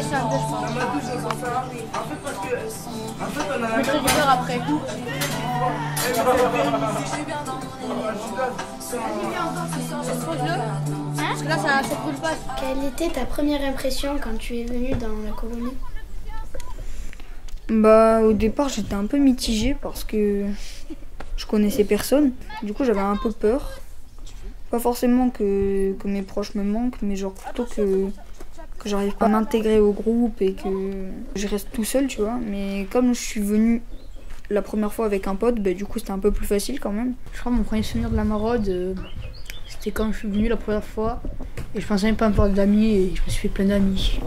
laisser un peu, je pense. Dans ma douche, on sent ça. En fait, parce que. En fait, on a Mais je récupère après. Parce que là, ça brûle pas. Quelle était ta première impression quand tu es venu dans la colonie? Bah, au départ, j'étais un peu mitigée parce que je connaissais personne. Du coup, j'avais un peu peur. Pas forcément que mes proches me manquent, mais genre plutôt que j'arrive pas à m'intégrer au groupe et que je reste tout seul, tu vois. Mais comme je suis venue la première fois avec un pote, bah, du coup, c'était un peu plus facile quand même. Je crois que mon premier souvenir de la maraude, c'était quand je suis venue la première fois. Et je pensais même pas me faire d'amis et je me suis fait plein d'amis.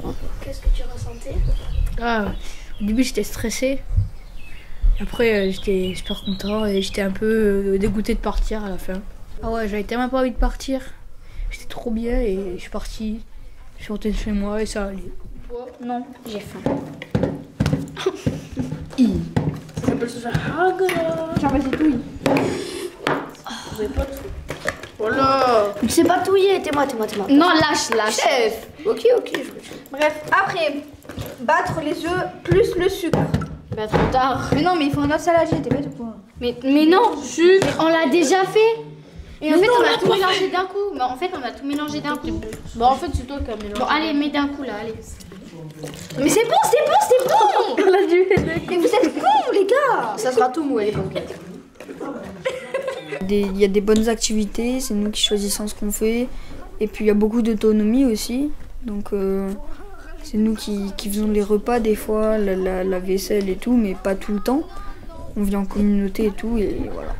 Qu'est-ce que tu ressentais? Au début, j'étais stressée. Après, j'étais super content et j'étais un peu dégoûtée de partir à la fin. Ah ouais, j'avais tellement pas envie de partir. J'étais trop bien et je suis partie. Je suis rentrée chez moi et ça allait. Non, j'ai faim. Ça s'appelle ce Hagara. Tiens, vas-y, touille. Vous avez pas tout. Voilà. C'est pas touillé, t'es-moi. Non, lâche. Chef. Ok. Bref, après, battre les œufs plus le sucre. Bah trop tard. Mais non, mais il faut un autre saladier, t'es bête ou quoi? Mais non, mais on l'a déjà fait. Et en fait, on a tout mélangé d'un coup. Bah, en fait, c'est toi qui as mélangé. Bon, allez, mets d'un coup là, allez. Mais c'est bon. On l'a dû. Mais vous êtes cons, les gars. Ça sera tout mou, elle est banquette. Il y a des bonnes activités, c'est nous qui choisissons ce qu'on fait. Et puis il y a beaucoup d'autonomie aussi. Donc c'est nous qui faisons les repas des fois, la vaisselle et tout, mais pas tout le temps. On vit en communauté et tout, et voilà.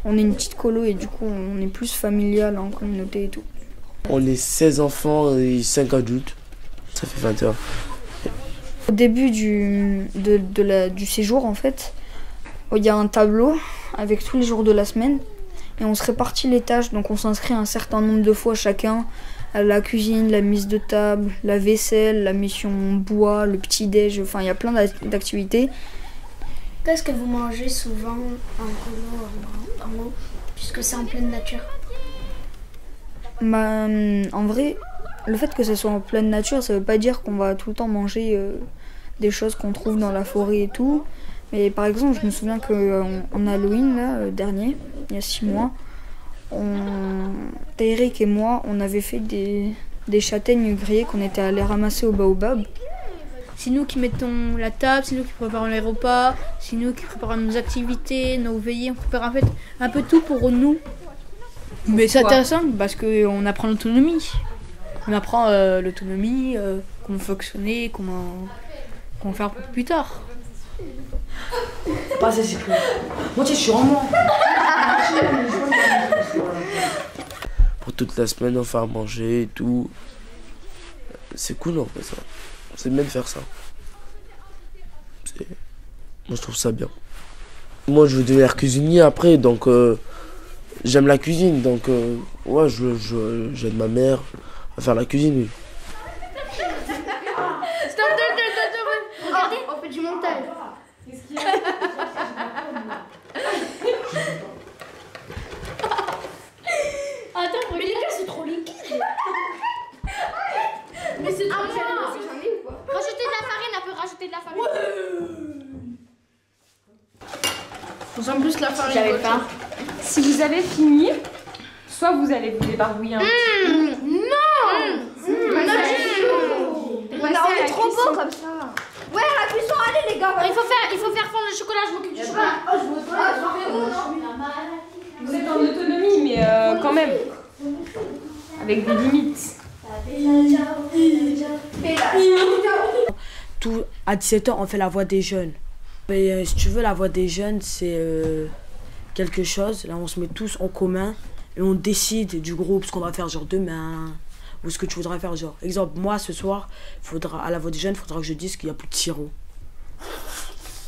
On est une petite colo et du coup on est plus familial en communauté et tout. On est 16 enfants et 5 adultes. Ça fait 20 heures. Au début du séjour en fait, il y a un tableau avec tous les jours de la semaine et on se répartit les tâches, donc on s'inscrit un certain nombre de fois chacun. La cuisine, la mise de table, la vaisselle, la mission bois, le petit-déj, enfin il y a plein d'activités. Qu'est-ce que vous mangez souvent en colo, en haut, puisque c'est en pleine nature? Bah, en vrai, le fait que ça soit en pleine nature, ça veut pas dire qu'on va tout le temps manger des choses qu'on trouve dans la forêt et tout. Mais par exemple, je me souviens qu'en Halloween, là, dernier, il y a 6 mois, Eric et moi, on avait fait des châtaignes grillées qu'on était allés ramasser au baobab. C'est nous qui mettons la table, c'est nous qui préparons les repas, c'est nous qui préparons nos activités, nos veillées, on prépare en fait un peu tout pour nous. Mais c'est intéressant parce qu'on apprend l'autonomie. On apprend l'autonomie, comment fonctionner, comment faire pour plus tard. Pas assez, c'est clair. Moi, tu sais, je suis en moi. Pour toute la semaine, on fait à manger et tout. C'est cool en fait ça. C'est bien de faire ça. Moi je trouve ça bien. Moi je veux devenir cuisinier après, donc j'aime la cuisine, donc ouais, j'aide ma mère à faire la cuisine. Oui. Stop, regardez, on fait du montage. Attends, mais les gars, c'est trop liquide. Mais c'est trop liquide. Rajouter de la farine, un peu rajouter de la farine. On sent plus la farine. J'avais pas. Si vous avez fini, soit vous allez vous débarbouiller un petit peu. On est trop beau comme ça. Ouais, à la cuisson, allez les gars. Il faut faire fondre le chocolat, je m'occupe du chocolat. Vous êtes en autonomie, mais quand même. Avec des limites. Tout, à 17h, on fait la voix des jeunes. Mais si tu veux, la voix des jeunes, c'est quelque chose. Là, on se met tous en commun et on décide du groupe ce qu'on va faire genre demain ou ce que tu voudrais faire. Genre, exemple, moi, ce soir, à la voix des jeunes, il faudra que je dise qu'il n'y a plus de sirop.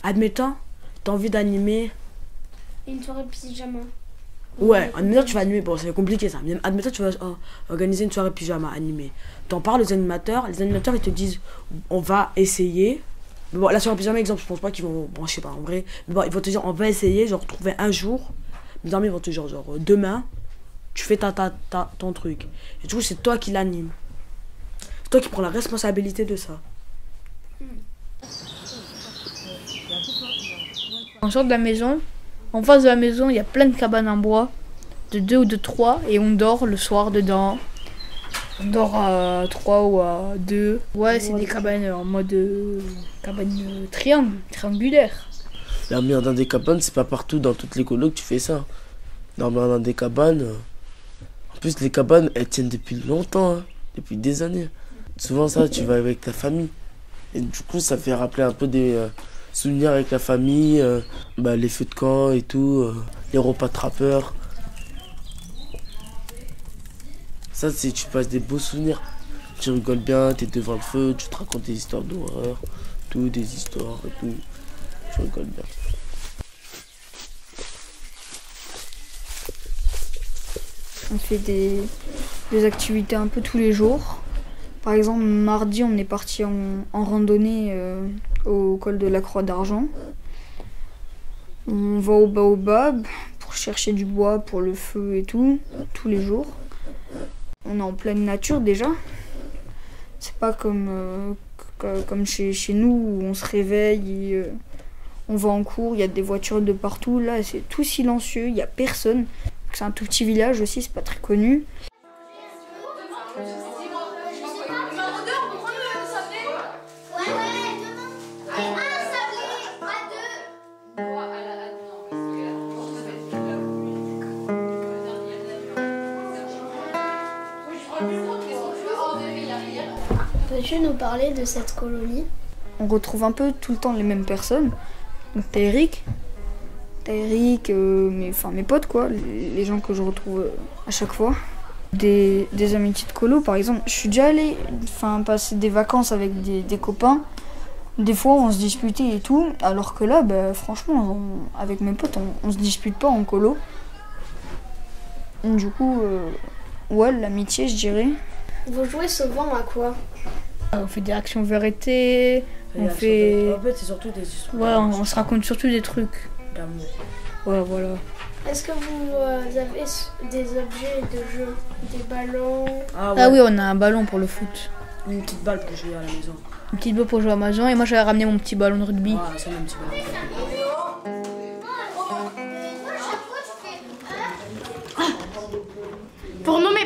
Admettons, tu as envie d'animer. Une soirée pyjama. Ouais, admettons, tu vas animer. Bon, c'est compliqué ça. Mais admettons, tu vas organiser une soirée pyjama animée. T'en parles aux animateurs. Les animateurs, ils te disent on va essayer. Mais bon, la soirée pyjama, exemple, je pense pas qu'ils vont. Bon, je sais pas en vrai. Mais bon, ils vont te dire on va essayer, genre, trouver un jour. Mes amis vont te dire, genre, demain, tu fais ton truc. Et du coup, c'est toi qui l'anime. toi qui prends la responsabilité de ça. On sort de la maison, en face de la maison, il y a plein de cabanes en bois, de 2 ou de 3, et on dort le soir dedans. On dort à 3 ou à 2. Ouais, c'est des cabanes en mode triangulaire. Dormir dans des cabanes, c'est pas partout dans toutes les colocs que tu fais ça. Dormir dans des cabanes. En plus, les cabanes, elles tiennent depuis longtemps, hein, depuis des années. Souvent, ça, tu vas avec ta famille. Et du coup, ça fait rappeler un peu des souvenirs avec la famille, les feux de camp et tout, les repas de trappeurs. Ça, c'est tu passes des beaux souvenirs. Tu rigoles bien, t'es devant le feu, tu te racontes des histoires d'horreur, tout, des histoires et tout. Tu rigoles bien. On fait des activités un peu tous les jours. Par exemple, mardi, on est parti en randonnée au col de la Croix d'Argent. On va au baobab pour chercher du bois pour le feu et tout, tous les jours. On est en pleine nature déjà. C'est pas comme chez nous où on se réveille et on va en cours, il y a des voitures de partout. Là, c'est tout silencieux, il n'y a personne. C'est un tout petit village aussi, c'est pas très connu. Peux-tu nous parler de cette colonie? On retrouve un peu tout le temps les mêmes personnes. Donc t'as Eric, mes potes quoi, les gens que je retrouve à chaque fois. Des amitiés de colo par exemple. Je suis déjà allée passer des vacances avec des copains. Des fois on se disputait et tout, alors que là franchement avec mes potes on se dispute pas en colo. Du coup ouais, l'amitié je dirais. Vous jouez souvent à quoi? On fait des actions vérité, on fait... En fait, c'est surtout des histoires. Ouais, on se raconte surtout des trucs. D'amour. Ouais, voilà. Est-ce que vous avez des objets de jeu? Des ballons? Ah oui, on a un ballon pour le foot. Une petite balle pour jouer à la maison. Une petite balle pour jouer à la maison, et moi j'avais ramené mon petit ballon de rugby. Ouais, c'est un petit ballon. Pour nommer.